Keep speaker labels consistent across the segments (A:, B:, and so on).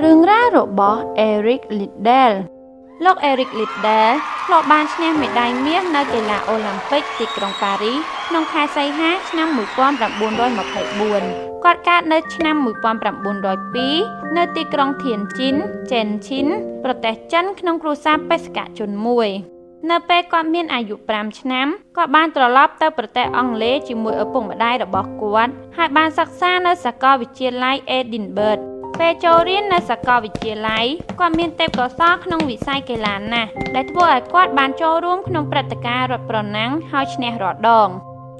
A: រឿងរ៉ាវរបស់ Eric Liddell លោក Eric Liddell ធ្លាប់បានឈ្នះមេដាយមាសនៅកីឡាអូឡ িম্প ពិកទីក្រុងប៉ារីសក្នុងខែសីហាឆ្នាំ1924គាត់កើតនៅឆ្នាំ1902នៅទីក្រុងធៀនជីន ចេនឈិន ប្រទេសចិនក្នុងគ្រួសារបេសកជនមួយនៅពេលគាត់មានអាយុ5ឆ្នាំគាត់បានត្រឡប់ទៅប្រទេសអង់គ្លេសជាមួយឪពុកម្ដាយរបស់គាត់ហើយបានសិក្សានៅសាកលវិទ្យាល័យ Edinburgh ពេលចូលរៀននៅសាកលវិទ្យាល័យគាត់មានទេពកោសល្យក្នុងវិស័យកីឡាណាស់ដែលធ្វើឲ្យគាត់បានចូលរួមក្នុងព្រឹត្តិការណ៍រត់ប្រណាំងហើយឈ្នះរាល់ដង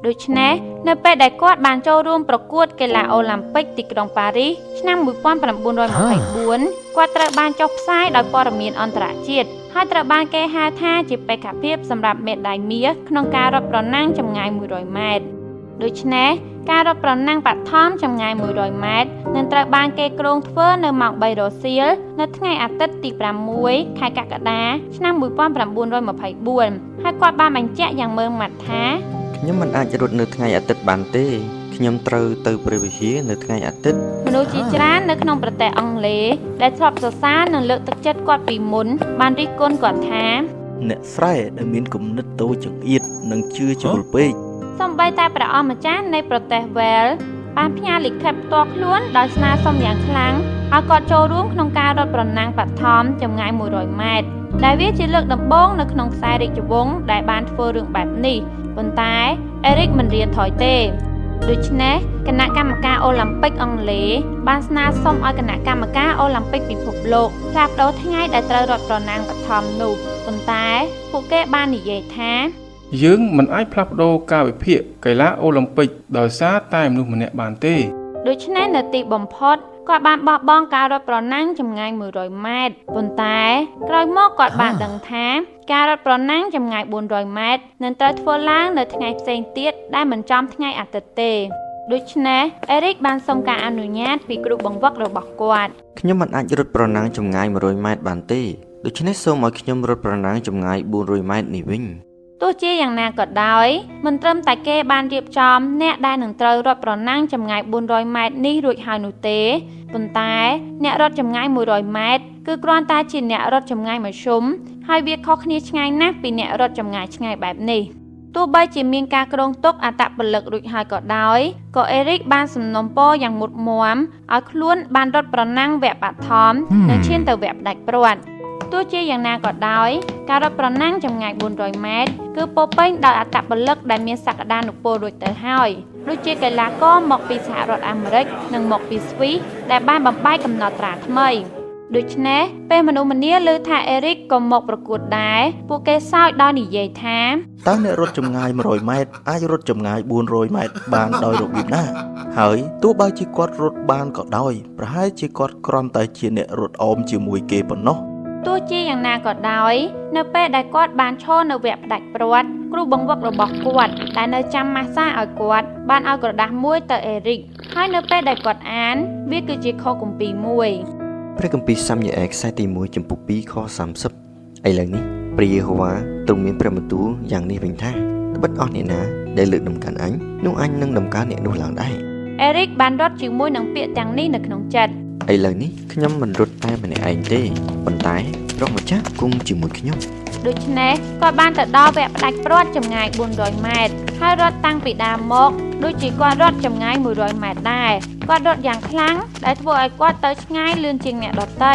A: ដូច្នេះនៅពេលដែលគាត់បានចូលរួមប្រកួតកីឡាអូឡ িম্প ពិកទីក្រុងប៉ារីសឆ្នាំ1924គាត់ត្រូវបានចុះផ្សាយដោយព័ត៌មានអន្តរជាតិហើយត្រូវបានគេហៅថាជាបេក្ខភាពសម្រាប់មេដាយមាសក្នុងការរត់ប្រណាំងចម្ងាយ100ម៉ែត្រដូច្នេះការរត់ប្រណាំងបឋមចម្ងាយ100ម៉ែត្រនឹងត្រូវបានគេគ្រោងធ្វើនៅម៉ោង3រសៀលនៅថ្ងៃអាទិត្យទី6ខែកក្កដាឆ្នាំ1924ហើយគាត់បានបញ្ជាក់យ៉ាងម៉ឺងម៉ាត់ថា
B: ខ្ញុំមិនអាចរត់នៅថ្ងៃអាទិត្យបានទេខ្ញុំត្រូវទៅព្រះវិហារនៅថ្ងៃអាទិត្យ
A: មនុស្សជាច្រើននៅក្នុងប្រទេសអង់គ្លេសដែលធ្លាប់សរសើរនិងលើកទឹកចិត្តគាត់ពីមុនបានរិះគន់គាត់ថា
C: អ្នកស្រែដែលមានគំនិតតូចចង្អៀតនិងជឿជ្រុលពេក
A: សូម្បីតែព្រះអម្ចាស់នៃប្រទេសវែលបានផ្ញើលិខិតផ្ទាល់ខ្លួនដោយស្នើសុំយ៉ាងខ្លាំងឲ្យគាត់ចូលរួមក្នុងការរត់ប្រណាំងបឋមចម្ងាយ100ម៉ែត្រដែលវាជាលើកដំបូងនៅក្នុងខ្សែរាជវង្សដែលបានធ្វើរឿងបែបនេះប៉ុន្តែអេរិកមិនរៀនថយទេដូច្នេះគណៈកម្មការអូឡ িম্প ពិកអង់គ្លេសបានស្នើសុំឲ្យគណៈកម្មការអូឡ িম্প ពិកពិភពលោកផ្លាស់ប្ដូរថ្ងៃដែលត្រូវរត់ប្រណាំងបឋមនោះប៉ុន្តែពួកគេបាននិយាយថា
D: យើងមិនអាចផ្លាស់ប្ដូរកាលវិភាគកីឡាអូឡ িম্প ពិកដោយសារតែមនុស្សម្នាក់បានទេ
A: ដូច្នេះនៅទីបំផុតគាត់បានបោះបង់ការរត់ប្រណាំងចម្ងាយ100ម៉ែត្រប៉ុន្តែក្រោយមកគាត់បានដឹងថាការរត់ប្រណាំងចម្ងាយ400ម៉ែត្រនឹងត្រូវធ្វើឡើងនៅថ្ងៃផ្សេងទៀតដែលមិនចំថ្ងៃអាទិត្យទេដូច្នេះអេរិកបានសុំការអនុញ្ញាតពីគ្រូបង្វឹករបស់គាត់
B: ខ្ញុំមិនអាចរត់ប្រណាំងចម្ងាយ100ម៉ែត្របានទេដូច្នេះសូមឲ្យខ្ញុំរត់ប្រណាំងចម្ងាយ400ម៉ែត្រនេះវិញ
A: ទោះជាយ៉ាងណាក៏ដោយមិនត្រឹមតែគេបានរៀបចំអ្នកដែលនឹងត្រូវរត់ប្រណាំងចម្ងាយ400ម៉ែត្រនេះរួចហើយនោះទេប៉ុន្តែអ្នករត់ចម្ងាយ100ម៉ែត្រគឺគ្រាន់តែជាអ្នករត់ចម្ងាយមធ្យមហើយវាខុសគ្នាឆ្ងាយណាស់ពីអ្នករត់ចម្ងាយឆ្ងាយបែបនេះទោះបីជាមានការគ្រោងទុកអត្តពលិករួចហើយក៏ដោយក៏អេរិកបានសំណូមពរយ៉ាងមុតមមឲ្យខ្លួនបានរត់ប្រណាំងវគ្គបឋមនិងឈានទៅវគ្គផ្ដាច់ព្រាត់ទោះជាយ៉ាងណាក៏ដោយការរត់ប្រណាំងចម្ងាយ400ម៉ែត្រគឺពោរពេញដោយអត្តពលិកដែលមានសក្តានុពលរួចទៅហើយដូចជាកីឡាករមកពីសហរដ្ឋអាមេរិកនិងមកពីស្វីសដែលបានបំបែកកំណត់ត្រាថ្មីដូច្នេះពេលមនុស្សម្នាឮថាអេរិកក៏មកប្រកួតដែរពួកគេសើចដោយនិយាយថា
C: តើអ្នករត់ចម្ងាយ100ម៉ែត្រអាចរត់ចម្ងាយ400ម៉ែត្របានដោយរបៀបណាហើយទោះបីជាគាត់រត់បានក៏ដោយប្រហែលជាគាត់គ្រាន់តែជាអ្នករត់អមជាមួយគេប៉ុណ្ណោះ
A: ទោះជាយ៉ាងណាក៏ដោយនៅពេលដែលគាត់បានឈរនៅវគ្គផ្ដាច់ព្រាត់គ្រូបង្វឹករបស់គាត់ដែលនៅចាំម៉ាស្សាឲ្យគាត់បានឲ្យក្រដាស់មួយទៅអេរិកហើយនៅពេលដែលគាត់អានវាគឺជាខគម្ពីរមួយ
B: ព្រះគម្ពីរសាមយេអែលខ្សែទី1ចំពុក2ខ30ឥឡូវនេះព្រះយេហូវ៉ាទ្រង់មានព្រះបន្ទូលយ៉ាងនេះវិញថាត្បិតអស់អ្នកណាដែលលើកដំកើងអញនោះអញនឹងដំកើងអ្នកនោះឡើងដែរ
A: អេរិកបានរត់ជាមួយនឹងពាក្យទាំងនេះនៅក្នុងចិត្ត
B: ឥឡូវនេះខ្ញុំមិនរត់តែម្នាក់ឯងទេប៉ុន្តែព្រះម្ចាស់គង់ជាមួយខ្ញុំ
A: ដូច្នេះគាត់បានទៅដល់វគ្គផ្ដាច់ព្រាត់ចម្ងាយ400ម៉ែត្រហើយរត់តាំងពីដើមមកដូចជាគាត់រត់ចម្ងាយ100ម៉ែត្រដែរគាត់រត់យ៉ាងខ្លាំងដែលធ្វើឲ្យគាត់ទៅឆ្ងាយលឿនជាងអ្នកដទៃ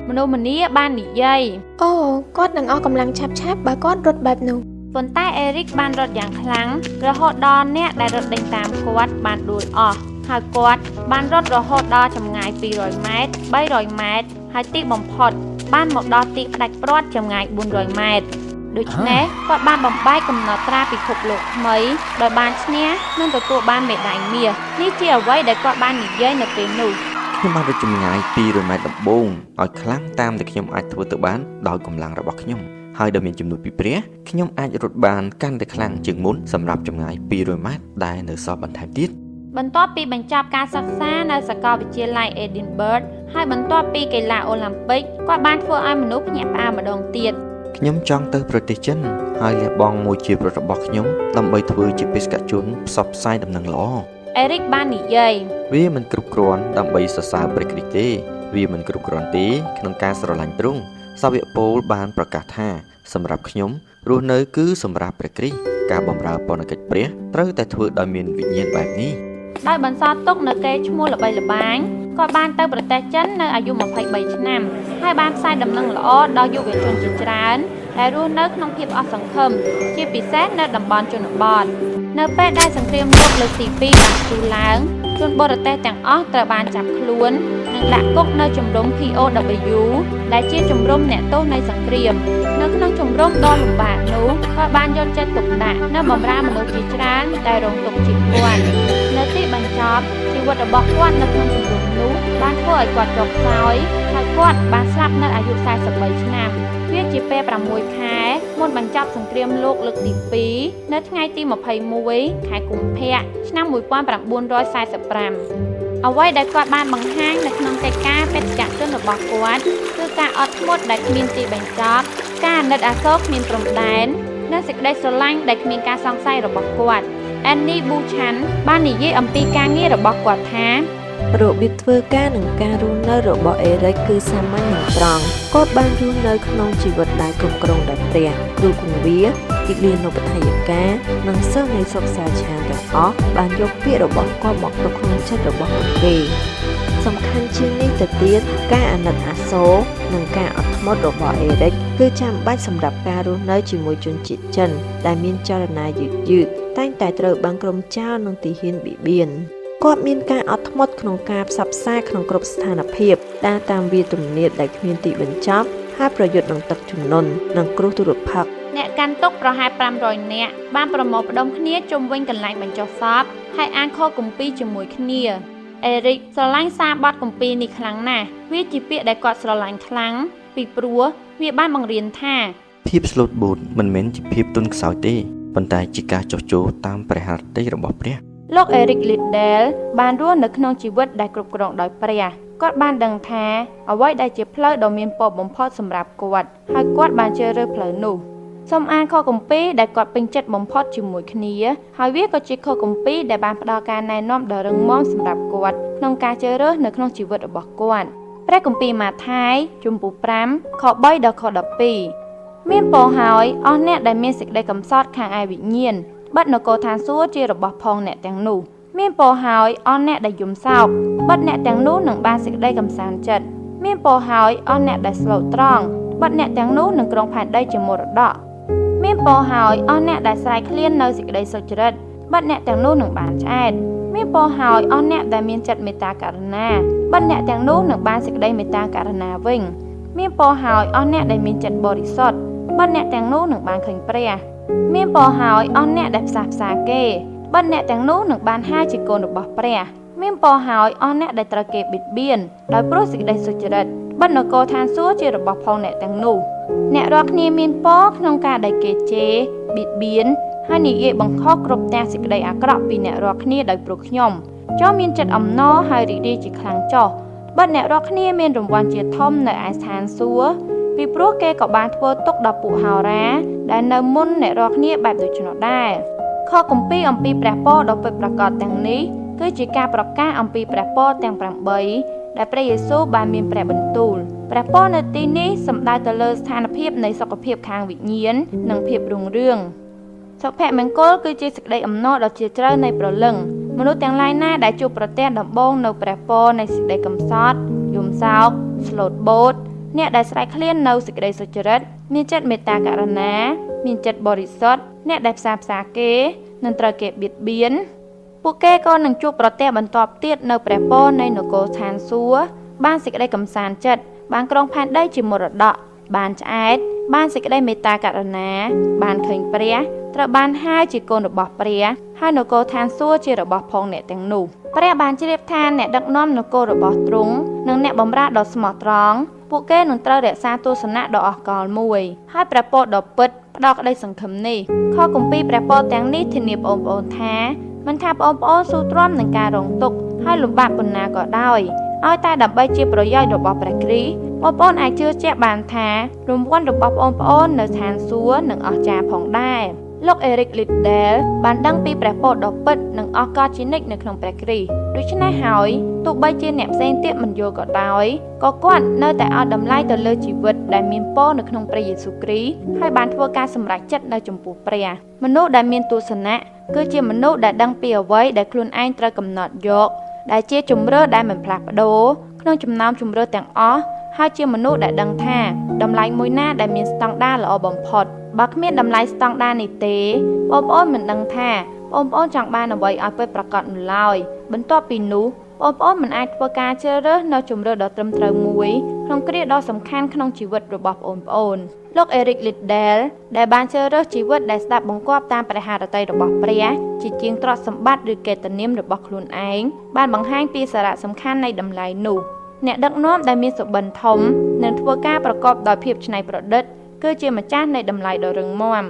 A: មនុស្សម្នាបាននិយាយ
E: អូគាត់នឹងអស់កម្លាំងឆាប់បើគាត់រត់បែបនោះ
A: ប៉ុន្តែអេរិកបានរត់យ៉ាងខ្លាំងរហូតដល់អ្នកដែលរត់ដេញតាមគាត់បានដួលអស់ហើយគាត់បានរត់រហូតដល់ចម្ងាយ200ម៉ែត្រ300ម៉ែត្រហើយទីបំផុតបានមកដល់ទីផ្ដាច់ព្រាត់ចម្ងាយ400ម៉ែត្រដូច្នេះគាត់បានបំបែកកំណត់ត្រាពិភពលោកថ្មីដោយបានឈ្នះនិងទទួលបានមេដាយមាសនេះជាអ្វីដែលគាត់បាននិយាយនៅពេលនោះ
B: ខ្ញុំបានរត់ចម្ងាយ200ម៉ែត្រដំបូងឲ្យខ្លាំងតាមដែលខ្ញុំអាចធ្វើទៅបានដោយកម្លាំងរបស់ខ្ញុំហើយដោយមានជំនួយពីព្រះខ្ញុំអាចរត់បានកាន់តែខ្លាំងជាងមុនសម្រាប់ចម្ងាយ200ម៉ែត្រដែលនៅសល់បន្ថែមទៀត
A: បន្ទាប់ពីបញ្ចប់ការសិក្សានៅសាកលវិទ្យាល័យ Edinburgh ហើយបន្ទាប់ពីកីឡាអូឡ িম্প ពិកគាត់បានធ្វើឲ្យមនុស្សភ្ញាក់ផ្អើលម្ដងទៀត
B: ខ្ញុំចង់ទៅប្រទេសចិនហើយលះបង់មួយជីវិតរបស់ខ្ញុំដើម្បីធ្វើជាបេសកជនផ្សព្វផ្សាយដំណឹងល្អ
A: អេរិកបាននិយាយ
B: វាមិនគ្រប់គ្រាន់ដើម្បីសរសើរព្រះគ្រីស្ទទេ វាមិនគ្រប់គ្រាន់ទេក្នុងការស្រឡាញ់ទ្រង់សាវកពូលបានប្រកាសថាសម្រាប់ខ្ញុំរស់នៅគឺសម្រាប់ព្រះគ្រីស្ទការបម្រើពរណកិច្ចព្រះត្រូវតែធ្វើដោយមានវិញ្ញាណបែបនេះ
A: ដោយបន្សល់ទុកនៅកេរ្តិ៍ឈ្មោះល្បីល្បាញគាត់បានទៅប្រទេសចិននៅអាយុ23ឆ្នាំហើយបានផ្សាយដំណឹងល្អដល់យុវជនជាច្រើនដែលរស់នៅក្នុងភាពអស់សង្ឃឹមជាពិសេសនៅតំបន់ជនបទនៅពេលដែលសង្គ្រាមលោកលើកទី2បានឈូសឡើងជនបរទេសទាំងអស់ត្រូវបានចាប់ខ្លួននិងដាក់គុកនៅជំរំ POW ដែលជាជំរំអ្នកទោសនៃសង្គ្រាមនៅក្នុងជំរំដ៏លំបាកនោះគាត់បានយកចិត្តទុកដាក់និងបម្រើមនុស្សជាច្រើនដែលរងទុក្ខជាងគាត់នៅទីបញ្ចប់ជីវិតរបស់គាត់នៅក្នុងជំរំនោះបានធ្វើឲ្យគាត់ចុះខ្សោយហើយគាត់បានស្លាប់នៅអាយុ43ឆ្នាំវាជាពេល6ខែមុនបញ្ចប់សង្គ្រាមលោកលើកទី2នៅថ្ងៃទី21ខែកុម្ភៈឆ្នាំ1945អ្វីដែលគាត់បានបង្ហាញនៅក្នុងកិច្ចការបេសកជនរបស់គាត់គឺការអត់ធ្មត់ដែលគ្មានទីបញ្ចប់ការអាណិតអាសូរគ្មានព្រំដែននិងសេចក្តីស្រឡាញ់ដែលគ្មានការសង្ស័យរបស់គាត់ Annie Buchan បាននិយាយអំពីការងាររបស់គាត់ថា
F: របៀបធ្វើការនិងការរស់នៅរបស់អេរិកគឺសាមញ្ញនិងត្រង់គាត់បានរស់នៅក្នុងជីវិតដែលគ្រប់គ្រងដោយព្រះគ្រូគង្វាគិលានុបដ្ឋាយការនិងសិស្សនៃសិក្សាឆានទាំងអស់បានយកពាក្យរបស់គាត់មកទុកក្នុងចិត្តរបស់ពួកគេសំខាន់ជាងនេះទៅទៀតការអាណិតអាសូរនិងការអត់ធ្មត់របស់អេរិកគឺចាំបាច់សម្រាប់ការរស់នៅជាមួយជនជាតិចិនដែលមានចលនាយឺតតែងតែត្រូវបានក្រុមចោរនិងទាហានបៀតបៀនគាត់មានការអត់ធ្មត់ក្នុងការផ្សព្វផ្សាយក្នុងគ្រប់ស្ថានភាពដែលតាមវាទំនាបដែលគ្មានទីបញ្ចប់ហើយប្រយុទ្ធនឹងទឹកជំនន់និងគ្រោះទុរភិក្ស
A: អ្នកកាន់ទុក្ខប្រហែល500នាក់បានប្រមូលផ្ដុំគ្នាជុំវិញកន្លែងបញ្ចុះសពហើយអានខគម្ពីរជាមួយគ្នាអេរិកស្រឡាញ់សារបទគម្ពីរនេះខ្លាំងណាស់វាជាពាក្យដែលគាត់ស្រឡាញ់ខ្លាំងពីព្រោះវាបានបង្រៀនថា
B: ភាពស្លូតបូតមិនមែនជាភាពទន់ខ្សោយទេប៉ុន្តែជាការចុះចូលតាមព្រះハរតីរបស់ព្រះ
A: លោកអេរិកលីដែលបានរស់នៅក្នុងជីវិតដែលគ្រប់គ្រងដោយព្រះគាត់បានដឹងថាអ្វីដែលជាផ្លូវដ៏មានពរបំផុតសម្រាប់គាត់ហើយគាត់បានជ្រើសរើសផ្លូវនោះសូមអានខគម្ពីរដែលគាត់ពេញចិត្តបំផុតជាមួយគ្នាហើយវាក៏ជាខគម្ពីរដែលបានផ្ដល់ការណែនាំដ៏រឹងមាំសម្រាប់គាត់ក្នុងការជ្រើសរើសនៅក្នុងជីវិតរបស់គាត់ព្រះគម្ពីរម៉ាថាយជំពូក5ខ3ដល់ខ12មានពរហើយអស់អ្នកដែលមានសេចក្តីកំសត់ខាងឯវិញ្ញាណបិទនគរឋានសួគ៌ជារបស់ផងអ្នកទាំងនោះមានពរហើយអស់អ្នកដែលយំសោកបិទអ្នកទាំងនោះនឹងបានសេចក្តីកំសាន្តចិត្តមានពរហើយអស់អ្នកដែលស្លូតត្រង់បិទអ្នកទាំងនោះនឹងគ្រងផែនដីជាមរតកមានពរហើយអស់អ្នកដែលស្រែកឃ្លាននៅសេចក្តីសុចរិតបិទអ្នកទាំងនោះនឹងបានឆ្អែតមានពរហើយអស់អ្នកដែលមានចិត្តមេត្តាករុណាបិទអ្នកទាំងនោះនឹងបានសេចក្តីមេត្តាករុណាវិញមានពរហើយអស់អ្នកដែលមានចិត្តបរិសុទ្ធបិទអ្នកទាំងនោះនឹងបានឃើញព្រះមានពរហើយអស់អ្នកដែលផ្សះផ្សាគេបិទអ្នកទាំងនោះនឹងបានហៅជាកូនរបស់ព្រះមានពរហើយអស់អ្នកដែលត្រូវគេបិទបៀនដោយព្រោះសេចក្តីសុចរិតបិទនគរឋានសួគ៌ជារបស់ផងអ្នកទាំងនោះអ្នករាល់គ្នាមានពរក្នុងការដែលគេជេរបៀតបៀនហើយនិយាយបង្ខំគ្រប់ទាំងសេចក្តីអាក្រក់ពីអ្នករាល់គ្នាដោយព្រោះខ្ញុំចុះមានចិត្តអំណរហើយរីករាយជាខ្លាំងចុះបិទអ្នករាល់គ្នាមានរង្វាន់ជាធំនៅឯស្ថានសួគ៌ពីព្រោះគេក៏បានធ្វើទុកដល់ពួកហោរាដែលនៅមុនអ្នករាល់គ្នាបែបដូច្នោះដែរខគម្ពីរអំពីព្រះពរដ៏ពិតប្រាកដទាំងនេះគឺជាការប្រកាសអំពីព្រះពរទាំង8ដែលព្រះយេស៊ូវបានមានព្រះបន្ទូលព្រះពរនៅទីនេះសំដៅទៅលើស្ថានភាពនៃសុខភាពខាងវិញ្ញាណនិងភាពរុងរឿងសុភមង្គលគឺជាសេចក្តីអំណរដ៏ជ្រាលជ្រៅនៃព្រលឹងមនុស្សទាំងឡាយណាដែលជួបប្រទះដំបូងនៅព្រះពរនៃសេចក្តីកំសត់យំសោកស្លូតបូតអ្នកដែលស្រែកឃ្លាននៅសេចក្តីសុចរិតមានចិត្តមេត្តាករុណាមានចិត្តបរិសុទ្ធអ្នកដែលផ្សះផ្សាគេនឹងត្រូវគេបៀតបៀនពួកគេក៏នឹងជួបប្រទះបន្តទៀតនៅព្រះពរនៃនគរឋានសួគ៌បានសេចក្តីកំសាន្តចិត្តបានគ្រងផែនដីជាមរតកបានឆ្អែតបានសេចក្តីមេត្តាករុណាបានឃើញព្រះត្រូវបានហៅជាកូនរបស់ព្រះហើយនគរឋានសួគ៌ជារបស់ផងអ្នកទាំងនោះព្រះបានជ្រាបថាអ្នកដឹកនាំនគររបស់ទ្រង់និងអ្នកបម្រើដ៏ស្មោះត្រង់ពួកគេនឹងត្រូវរក្សាទស្សនៈដ៏អស្ចារ្យមួយហើយព្រះពរដ៏ពិតផ្ដល់ក្តីសង្ឃឹមនេះខគម្ពីរព្រះពរទាំងនេះធានាបងប្អូនថាមិនថាបងប្អូនស៊ូទ្រាំនឹងការរងទុក្ខហើយលំបាកប៉ុណ្ណាក៏ដោយឲ្យតែដើម្បីជាប្រយោជន៍របស់ព្រះគ្រីស្ទបងប្អូនអាចជឿជាក់បានថារង្វាន់របស់បងប្អូននៅឋានសួគ៌នឹងអស្ចារ្យផងដែរ លោក Eric Liddell បានដឹងពីព្រះពរដ៏ពិតនិងអស្ចារ្យជានិច្ចនៅក្នុងព្រះគ្រីស្ទដូច្នេះហើយទោះបីជាអ្នកផ្សេងទៀតមិនយល់ក៏ដោយក៏គាត់នៅតែឲ្យតម្លៃទៅលើជីវិតដែលមានពរនៅក្នុងព្រះយេស៊ូវគ្រីស្ទហើយបានធ្វើការសម្រេចចិត្តនៅចំពោះព្រះមនុស្សដែលមានទស្សនៈគឺជាមនុស្សដែលដឹងពីអ្វីដែលខ្លួនឯងត្រូវកំណត់យកដែលជាជំរឿដែលមិនផ្លាស់ប្ដូរក្នុងចំណោមជំរឿទាំងអស់ហើយជាមនុស្សដែលដឹងថាតម្លៃមួយណាដែលមានស្តង់ដារល្អបំផុតបើគ្មានតម្លៃស្តង់ដារនេះទេបងប្អូនមិនដឹងថាបងប្អូនចង់បានអ្វីឲ្យពិតប្រាកដនោះឡើយបន្ទាប់ពីនោះបងប្អូនមិនអាចធ្វើការជ្រើសរើសនៅជំរឿដ៏ត្រឹមត្រូវមួយក្នុងគ្រាដ៏សំខាន់ក្នុងជីវិតរបស់បងប្អូនលោក Eric Liddell ដែលបានជ្រើសរើសជីវិតដែលស្ដាប់បង្គាប់តាមព្រះハរតីរបស់ព្រះជាជាងទ្រព្យសម្បត្តិឬកេរ្តិ៍នាមរបស់ខ្លួនឯងបានបង្ហាញពីសារៈសំខាន់នៃតម្លៃនោះអ្នកដឹកនាំដែលមានសុបិនធំនិងធ្វើការប្រកបដោយភាពច្នៃប្រឌិតគឺជាម្ចាស់នៃតម្លៃដ៏រឹងមាំ